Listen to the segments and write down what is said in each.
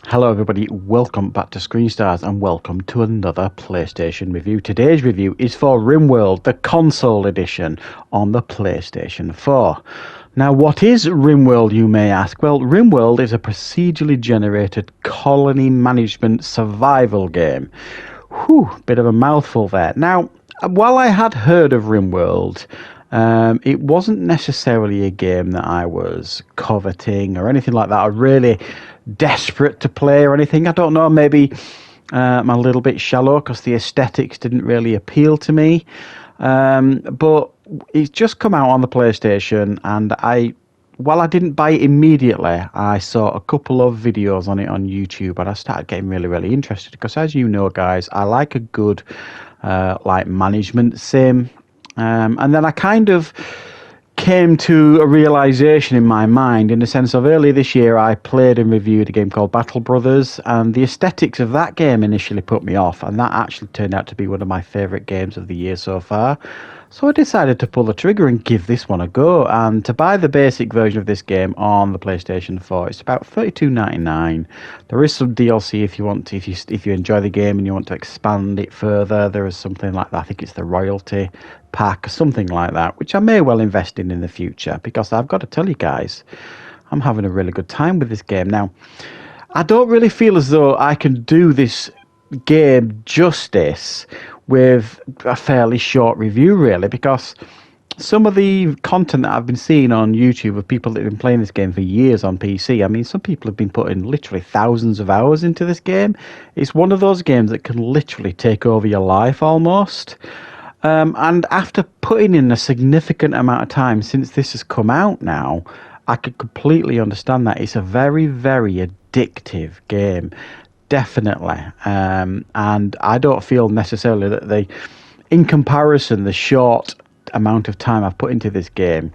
Hello everybody, welcome back to Screenstars and welcome to another PlayStation review. Today's review is for RimWorld, the console edition on the PlayStation 4. Now what is RimWorld, you may ask? Well, RimWorld is a procedurally generated colony management survival game. Whew, bit of a mouthful there. Now, while I had heard of RimWorld, it wasn't necessarily a game that I was coveting or anything like that. I really desperate to play or anything. I don't know, maybe I'm a little bit shallow because the aesthetics didn't really appeal to me. But it's just come out on the PlayStation, and while I didn't buy it immediately, I saw a couple of videos on it on YouTube, and I started getting really interested because, as you know, guys, I like a good like management sim. And then I kind of came to a realization in my mind, in the sense of earlier this year I played and reviewed a game called Battle Brothers, and the aesthetics of that game initially put me off, and that actually turned out to be one of my favourite games of the year so far. So I decided to pull the trigger and give this one a go, and to buy the basic version of this game on the PlayStation 4, it's about $32.99. There is some DLC if you want to, if you enjoy the game and you want to expand it further. There is something like that. I think it's the royalty pack or something like that, which I may well invest in the future, because I've got to tell you guys, I'm having a really good time with this game. Now, I don't really feel as though I can do this game justice with a fairly short review, really, because some of the content that I've been seeing on YouTube of people that have been playing this game for years on PC, I mean, some people have been putting literally thousands of hours into this game. It's one of those games that can literally take over your life almost. And after putting in a significant amount of time since this has come out now, I could completely understand that. It's a very addictive game. Definitely. And I don't feel necessarily that in comparison, the short amount of time I've put into this game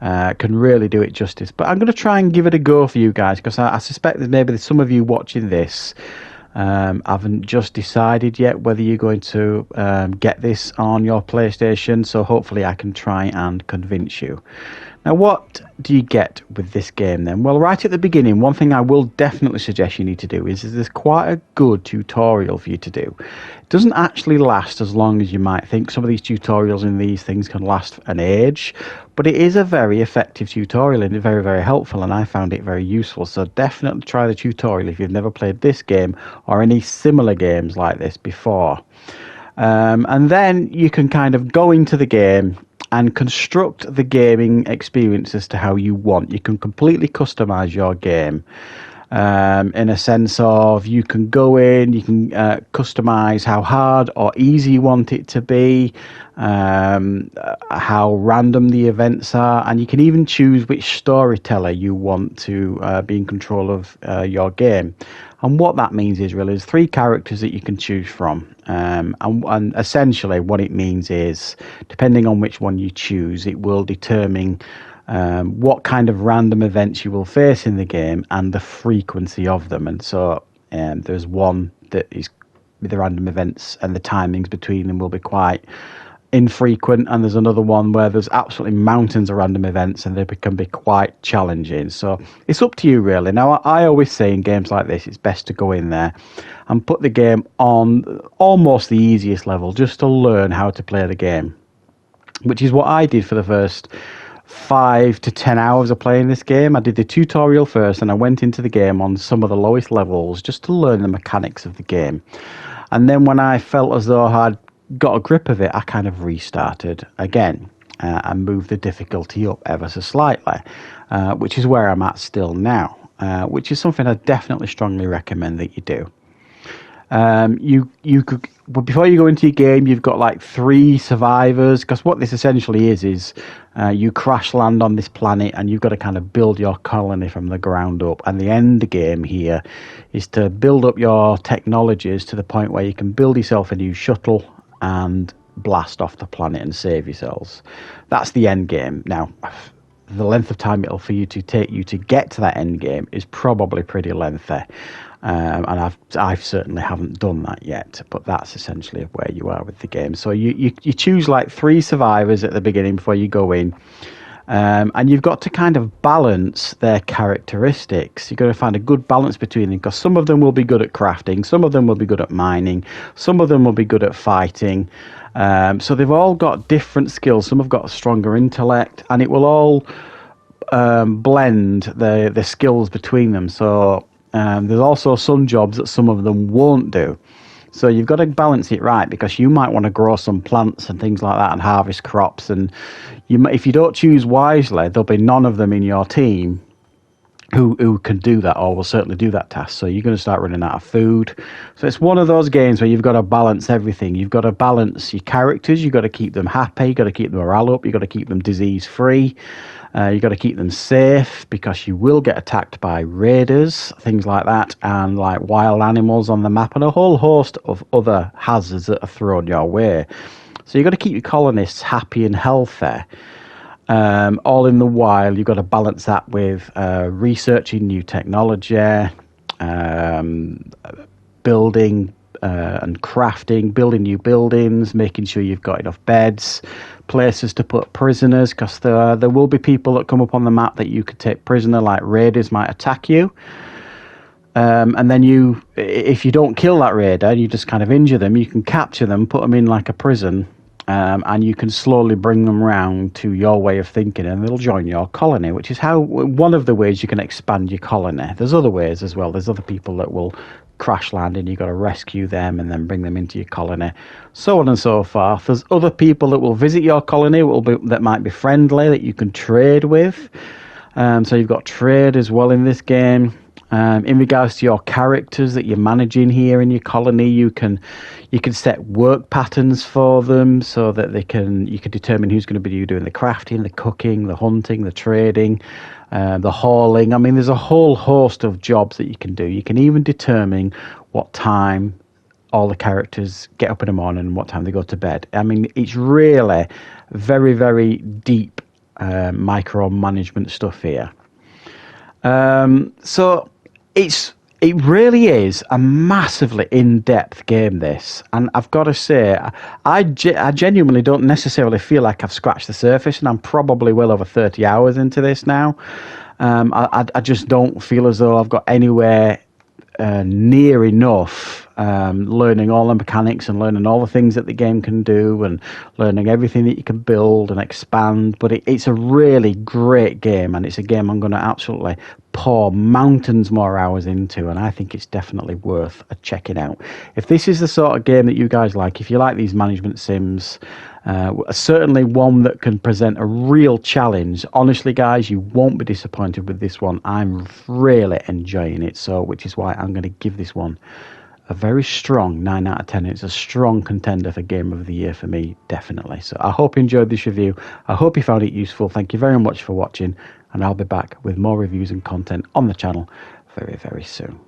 can really do it justice. But I'm going to try and give it a go for you guys, because I suspect that maybe some of you watching this haven't just decided yet whether you're going to get this on your PlayStation. So hopefully I can try and convince you. Now, what do you get with this game then? Well, right at the beginning, one thing I will definitely suggest you need to do is there's quite a good tutorial for you to do. It doesn't actually last as long as you might think. Some of these tutorials in these things can last an age, but it is a very effective tutorial and very helpful, and I found it very useful. So definitely try the tutorial if you've never played this game or any similar games like this before. And then you can kind of go into the game and construct the gaming experience as to how you want. You can completely customize your game in a sense of you can go in, you can customize how hard or easy you want it to be, how random the events are, and you can even choose which storyteller you want to be in control of your game. And what that means is really there's 3 characters that you can choose from. And essentially what it means is, depending on which one you choose, it will determine what kind of random events you will face in the game and the frequency of them. And so there's one that is with the random events, and the timings between them will be quite infrequent, and there's another one where there's absolutely mountains of random events and they can be quite challenging. So it's up to you, really. Now, I always say in games like this, it's best to go in there and put the game on almost the easiest level, just to learn how to play the game, which is what I did for the first 5 to 10 hours of playing this game. I did the tutorial first, and I went into the game on some of the lowest levels just to learn the mechanics of the game. And then when I felt as though I'd got a grip of it, I kind of restarted again and moved the difficulty up ever so slightly, which is where I'm at still now, which is something I definitely strongly recommend that you do. You could, before you go into your game, you've got like 3 survivors, because what this essentially is you crash land on this planet and you've got to kind of build your colony from the ground up. And the end game here is to build up your technologies to the point where you can build yourself a new shuttle and blast off the planet and save yourselves. That's the end game. Now, the length of time it'll for you to take you to get to that end game is probably pretty lengthy. And I certainly haven't done that yet, but that's essentially where you are with the game. So you choose like 3 survivors at the beginning before you go in. And you've got to kind of balance their characteristics. You've got to find a good balance between them, because some of them will be good at crafting, some of them will be good at mining, some of them will be good at fighting. So they've all got different skills. Some have got a stronger intellect, and it will all blend the skills between them. So there's also some jobs that some of them won't do. So you've got to balance it right, because you might want to grow some plants and things like that and harvest crops. And if you don't choose wisely, there'll be none of them in your team who can do that, or will certainly do that task. So you're going to start running out of food. So it's one of those games where you've got to balance everything. You've got to balance your characters. You've got to keep them happy. You've got to keep them morale up. You've got to keep them disease-free. You've got to keep them safe, because you will get attacked by raiders, things like that, and like wild animals on the map, and a whole host of other hazards that are thrown your way. So you've got to keep your colonists happy and healthy. All in the while, you've got to balance that with researching new technology, building and crafting, building new buildings, making sure you've got enough beds, places to put prisoners, because there will be people that come up on the map that you could take prisoner, like raiders might attack you. And then if you don't kill that raider, you just kind of injure them, you can capture them, put them in like a prison, and you can slowly bring them round to your way of thinking, and they'll join your colony, which is one of the ways you can expand your colony. There's other ways as well. There's other people that will crash land, and you've got to rescue them and then bring them into your colony, so on and so forth. There's other people that will visit your colony that might be friendly, that you can trade with. So you've got trade as well in this game. In regards to your characters that you're managing here in your colony, you can set work patterns for them, so that you can determine who's going to be doing the crafting, the cooking, the hunting, the trading, the hauling. I mean, there's a whole host of jobs that you can do. You can even determine what time all the characters get up in the morning and what time they go to bed. I mean, it's really very, very deep micromanagement stuff here. So it really is a massively in-depth game, this, and I've got to say, I genuinely don't necessarily feel like I've scratched the surface, and I'm probably well over 30 hours into this now. I just don't feel as though I've got anywhere near enough learning all the mechanics and learning all the things that the game can do, and learning everything that you can build and expand. But it's a really great game, and it's a game I'm going to absolutely pour mountains more hours into, and I think it's definitely worth checking out. If this is the sort of game that you guys like, if you like these management sims, certainly one that can present a real challenge. Honestly, guys, you won't be disappointed with this one. I'm really enjoying it, which is why I'm going to give this one a very strong 9 out of 10. It's a strong contender for Game of the Year for me, definitely. So I hope you enjoyed this review. I hope you found it useful. Thank you very much for watching, and I'll be back with more reviews and content on the channel very, very soon.